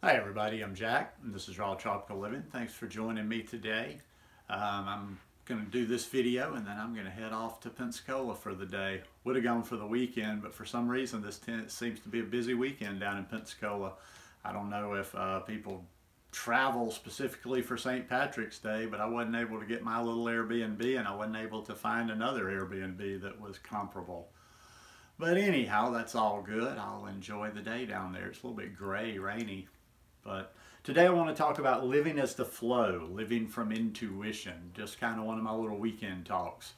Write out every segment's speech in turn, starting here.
Hi everybody, I'm Jack and this is Raw Tropical Living. Thanks for joining me today. I'm going to do this video and then I'm going to head off to Pensacola for the day. Would have gone for the weekend, but for some reason this seems to be a busy weekend down in Pensacola. I don't know if people travel specifically for St. Patrick's Day, but I wasn't able to get my little Airbnb and I wasn't able to find another Airbnb that was comparable. But anyhow, that's all good. I'll enjoy the day down there. It's a little bit gray, rainy. But today I want to talk about living as the flow, living from intuition, just kind of one of my little weekend talks.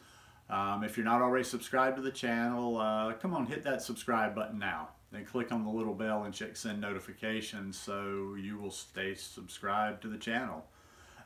If you're not already subscribed to the channel, come on, hit that subscribe button now. Then click on the little bell and check send notifications so you will stay subscribed to the channel.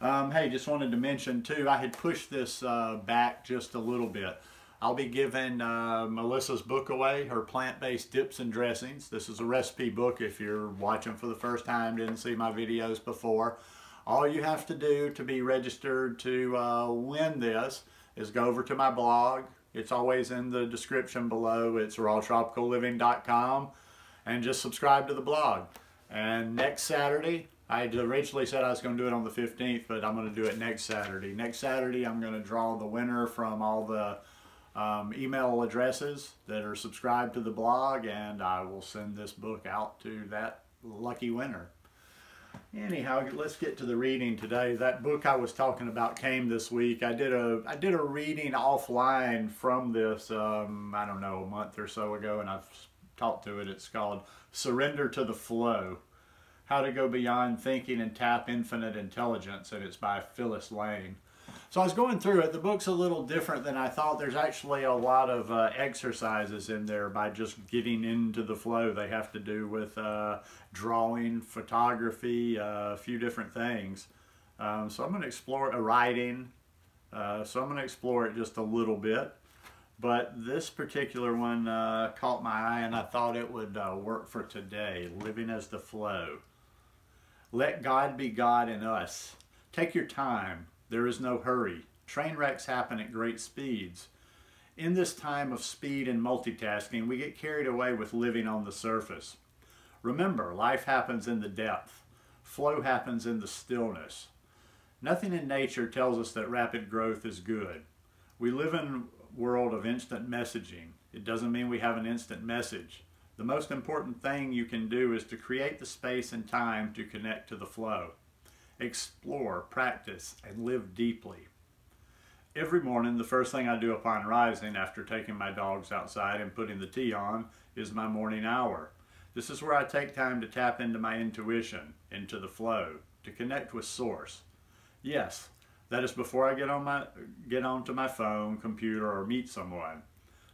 Hey, just wanted to mention too, I had pushed this back just a little bit. I'll be giving Melissa's book away, her plant-based dips and dressings. This is a recipe book if you're watching for the first time, didn't see my videos before. All you have to do to be registered to win this is go over to my blog. It's always in the description below. It's rawtropicalliving.com, and just subscribe to the blog. And next Saturday, I originally said I was going to do it on the 15th, but I'm going to do it next Saturday. Next Saturday, I'm going to draw the winner from all the email addresses that are subscribed to the blog, and I will send this book out to that lucky winner. Anyhow, let's get to the reading today. That book I was talking about came this week. I did a reading offline from this, I don't know, a month or so ago, and I've talked to it. It's called Surrender to the Flow: How to Go Beyond Thinking and Tap Infinite Intelligence, and it's by Phyllis Lane. So I was going through it. The book's a little different than I thought. There's actually a lot of exercises in there by just getting into the flow. They have to do with drawing, photography, a few different things. So I'm going to explore writing. So I'm going to explore it just a little bit. But this particular one caught my eye and I thought it would work for today. Living as the flow. Let God be God in us. Take your time. There is no hurry. Train wrecks happen at great speeds. In this time of speed and multitasking, we get carried away with living on the surface. Remember, life happens in the depth. Flow happens in the stillness. Nothing in nature tells us that rapid growth is good. We live in a world of instant messaging. It doesn't mean we have an instant message. The most important thing you can do is to create the space and time to connect to the flow. Explore, practice, and live deeply. Every morning, the first thing I do upon rising after taking my dogs outside and putting the tea on is my morning hour. This is where I take time to tap into my intuition, into the flow, to connect with Source. Yes, that is before I get onto my phone, computer, or meet someone.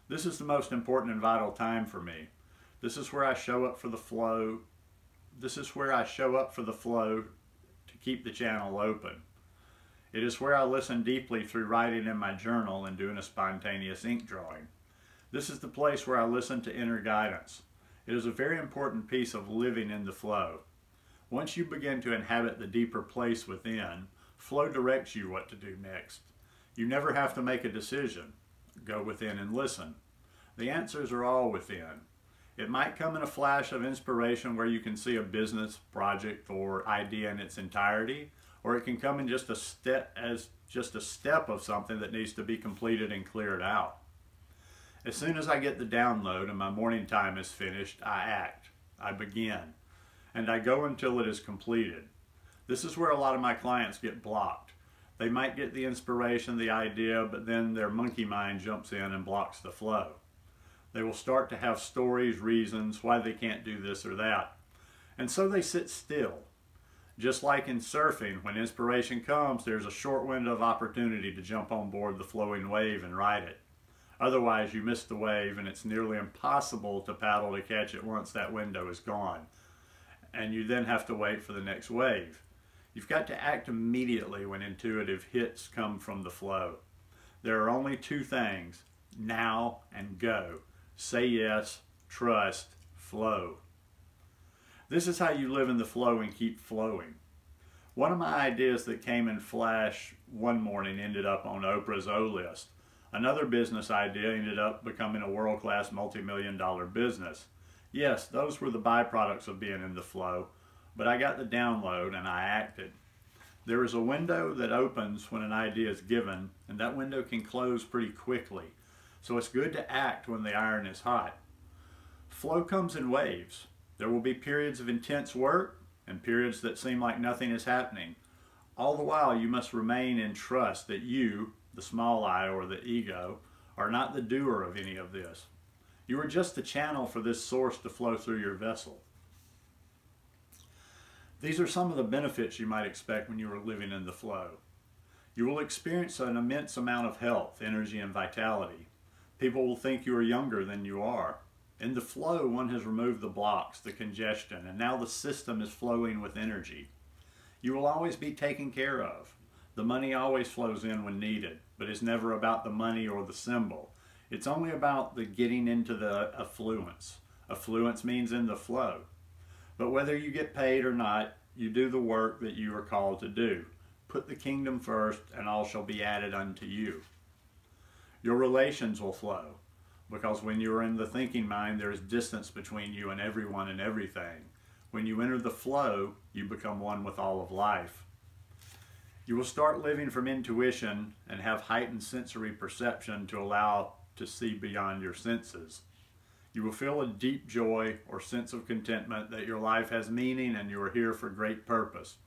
This is the most important and vital time for me. This is where I show up for the flow. This is where I show up for the flow to keep the channel open. It is where I listen deeply through writing in my journal and doing a spontaneous ink drawing. This is the place where I listen to inner guidance. It is a very important piece of living in the flow. Once you begin to inhabit the deeper place within, flow directs you what to do next. You never have to make a decision. Go within and listen. The answers are all within. It might come in a flash of inspiration where you can see a business, project, or idea in its entirety, or it can come in just a step of something that needs to be completed and cleared out. As soon as I get the download and my morning time is finished, I act, I begin, and I go until it is completed. This is where a lot of my clients get blocked. They might get the inspiration, the idea, but then their monkey mind jumps in and blocks the flow. They will start to have stories, reasons why they can't do this or that. And so they sit still. Just like in surfing, when inspiration comes, there's a short window of opportunity to jump on board the flowing wave and ride it. Otherwise, you miss the wave and it's nearly impossible to paddle to catch it once that window is gone. And you then have to wait for the next wave. You've got to act immediately when intuitive hits come from the flow. There are only two things: now and go. Say yes, trust, flow. This is how you live in the flow and keep flowing. One of my ideas that came in flash one morning ended up on Oprah's O list. Another business idea ended up becoming a world-class multi-million-dollar business. Yes, those were the byproducts of being in the flow. but I got the download and I acted. There is a window that opens when an idea is given, and that window can close pretty quickly. So it's good to act when the iron is hot. Flow comes in waves. There will be periods of intense work and periods that seem like nothing is happening. All the while, you must remain in trust that you, the small I or the ego, are not the doer of any of this. You are just the channel for this source to flow through your vessel. These are some of the benefits you might expect when you are living in the flow. You will experience an immense amount of health, energy, and vitality. People will think you are younger than you are. In the flow, one has removed the blocks, the congestion, and now the system is flowing with energy. You will always be taken care of. The money always flows in when needed, but it's never about the money or the symbol. It's only about the getting into the affluence. Affluence means in the flow. But whether you get paid or not, you do the work that you are called to do. Put the kingdom first, and all shall be added unto you. Your relations will flow, because when you are in the thinking mind, there is distance between you and everyone and everything. When you enter the flow, you become one with all of life. You will start living from intuition and have heightened sensory perception to allow to see beyond your senses. You will feel a deep joy or sense of contentment that your life has meaning and you are here for great purpose.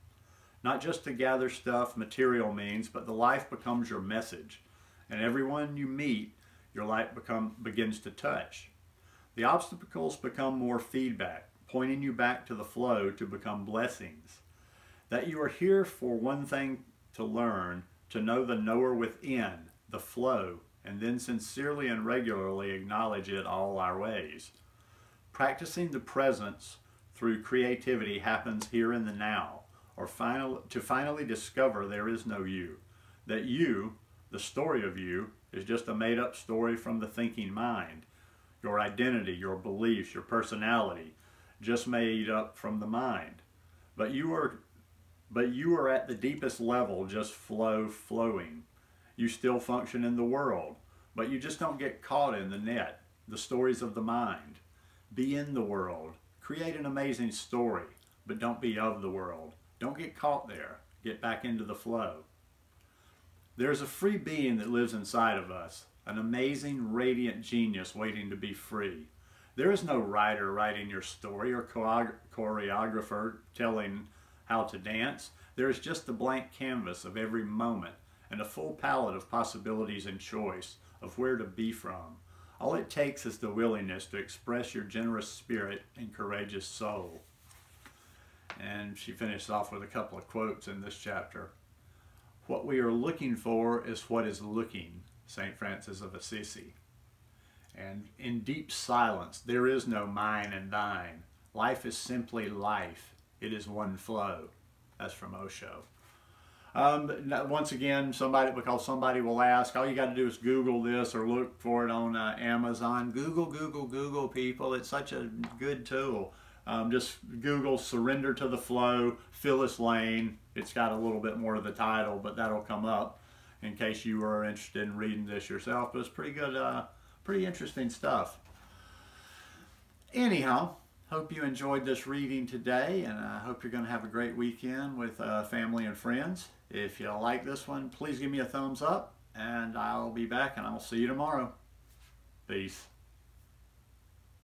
Not just to gather stuff, material means, but the life becomes your message. And everyone you meet, your light begins to touch. The obstacles become more feedback, pointing you back to the flow to become blessings. That you are here for one thing to learn, to know the knower within, the flow, and then sincerely and regularly acknowledge it all our ways. Practicing the presence through creativity happens here in the now, or to finally discover there is no you. That you, the story of you, is just a made-up story from the thinking mind. Your identity, your beliefs, your personality, just made up from the mind. But you are at the deepest level, just flowing. You still function in the world, but you just don't get caught in the net, the stories of the mind. Be in the world. Create an amazing story, but don't be of the world. Don't get caught there. Get back into the flow. There's a free being that lives inside of us, an amazing, radiant genius waiting to be free. There is no writer writing your story or choreographer telling how to dance. There is just a blank canvas of every moment and a full palette of possibilities and choice of where to be from. All it takes is the willingness to express your generous spirit and courageous soul. And she finishes off with a couple of quotes in this chapter. What we are looking for is what is looking, St. Francis of Assisi. And in deep silence, there is no mine and thine. Life is simply life. It is one flow. That's from Osho. Once again, because somebody will ask, all you got to do is Google this or look for it on Amazon. Google, people. It's such a good tool. Just Google Surrender to the Flow, Phyllis Lane. It's got a little bit more of the title, but that'll come up in case you are interested in reading this yourself. But it's pretty good, pretty interesting stuff. Anyhow, hope you enjoyed this reading today, and I hope you're going to have a great weekend with family and friends. If you like this one, please give me a thumbs up, and I'll be back, and I'll see you tomorrow. Peace.